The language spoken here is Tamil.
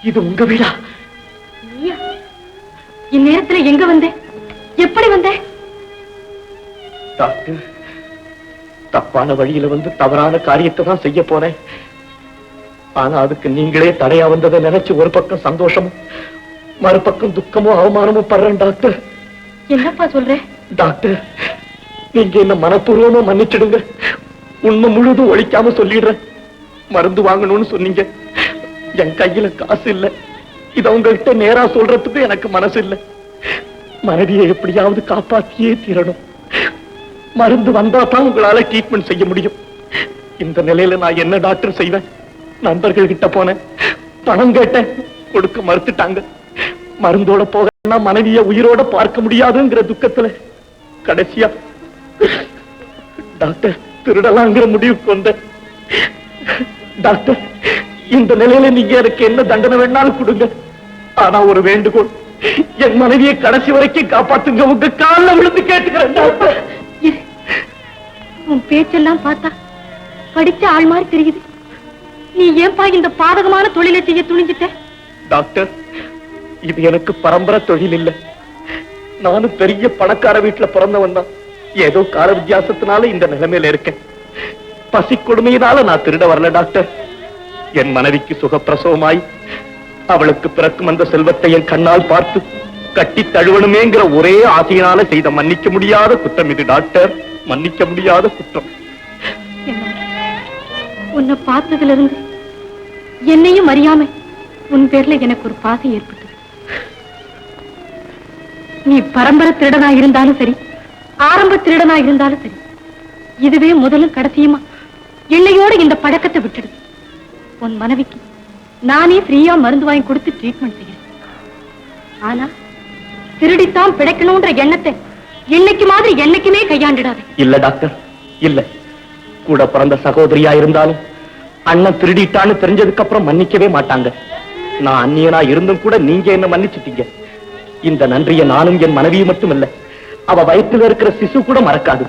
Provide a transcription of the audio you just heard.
இது உங்க வீடா? இந்நேரத்துல எங்க வந்தே? எப்படி வந்தே? டாக்டர், தப்பான வழியில வந்து தவறான காரியத்தை தான் செய்ய போனேன். ஆனா அதுக்கு நீங்களே தடையா வந்ததை நினைச்சு ஒரு பக்கம் சந்தோஷமும் மறுபக்கம் துக்கமும் அவமானமும் படுறேன் டாக்டர். என்னப்பா சொல்ற? டாக்டர், நீங்க என்ன மனப்பூர்வமா மன்னிச்சிடுங்க. உண்மை முழுதும் ஒழிக்காம சொல்லிடுறேன். மருந்து வாங்கணும்னு சொன்னீங்க, என் கையில காசு இல்ல. இத உங்ககிட்ட நேரா சொல்றதுக்கு எனக்கு மனசு இல்ல. மனைவியை எப்படியாவது காப்பாத்தியே தீரணும். மருந்து வந்தா தான் உங்களால ட்ரீட்மெண்ட் செய்ய முடியும். இந்த நிலையில நான் என்ன டாக்டர் செய்வேன்? நண்பர்கள் கிட்ட போனேன், பணம் கேட்டேன், கொடுக்க மறுத்துட்டாங்க. மருந்தோட போக மனைவிய உயிரோட பார்க்க முடியாதுங்கிற துக்கத்துல கடைசியா டாக்டர் திருடலாங்கிற முடிவுக்கு வந்தேன். டாக்டர், இந்த நிலையில நீங்க எனக்கு என்ன தண்டனை வேணாலும் கொடுங்க. ஆனா ஒரு வேண்டுகோள், என் மனைவியை கடைசி வரைக்கும் காப்பாத்துங்க. உங்க காலில் விழுந்து கேட்டுக்கிறேன் டாக்டர். உன் பேச்செல்லாம் பார்த்தா படிச்ச ஆள் மாதிரி தெரியுது. நீ ஏன்பா இந்த பாதகமான தொழிலை செய்ய துணிஞ்சிட்ட? டாக்டர், இது எனக்கு பரம்பரை தொழில் இல்ல. நானும் பெரிய பணக்கார வீட்டுல பிறந்தவன் தான். ஏதோ கால வித்தியாசத்தினால இந்த நிலைமையில இருக்கேன். பசி கொடுமையினால நான் திருட வரல டாக்டர். என் மனைவிக்கு சுகப்பிரசவமாய் அவளுக்கு பிறக்கும் அந்த செல்வத்தை என் கண்ணால் பார்த்து கட்டி தழுவணுமேங்கிற ஒரே ஆசையினால செய்த மன்னிக்க முடியாத குற்றம் இது டாக்டர். மன்னிக்க முடியாத குற்றம். உன்னை பார்த்ததுல இருந்து என்னையும் அறியாம உன் பேர்ல எனக்கு ஒரு பாசம் ஏற்பட்டது. நீ பரம்பரை திருடனா இருந்தாலும் சரி, ஆரம்ப திருடனா இருந்தாலும் சரி, இதுவே முதலும் கடைசியுமா எல்லையோட இந்த பழக்கத்தை விட்டுடு. உன் மனைவிக்கு நானே ஃப்ரீயா மருந்து வாங்கி கொடுத்து ட்ரீட்மெண்ட் செய்கிறேன். ஆனா திருடித்தான் பிழைக்கணும்ன்ற எண்ணத்தை இன்னைக்கு மாதிரி என்னைக்குமே கையாண்டிடாது. இல்ல டாக்டர், இல்ல. கூட பிறந்த சகோதரியா இருந்தாலும் அண்ணன் திருடிட்டான்னு தெரிஞ்சதுக்கு அப்புறம் மன்னிக்கவே மாட்டாங்க. நான் அந்நியனா இருந்தும் கூட நீங்க என்ன மன்னிச்சிட்டீங்க. இந்த நன்றியை நானும் என் மனைவியும் மட்டும் இல்ல, அவ வயிற்றுல இருக்கிற சிசு கூட மறக்காது.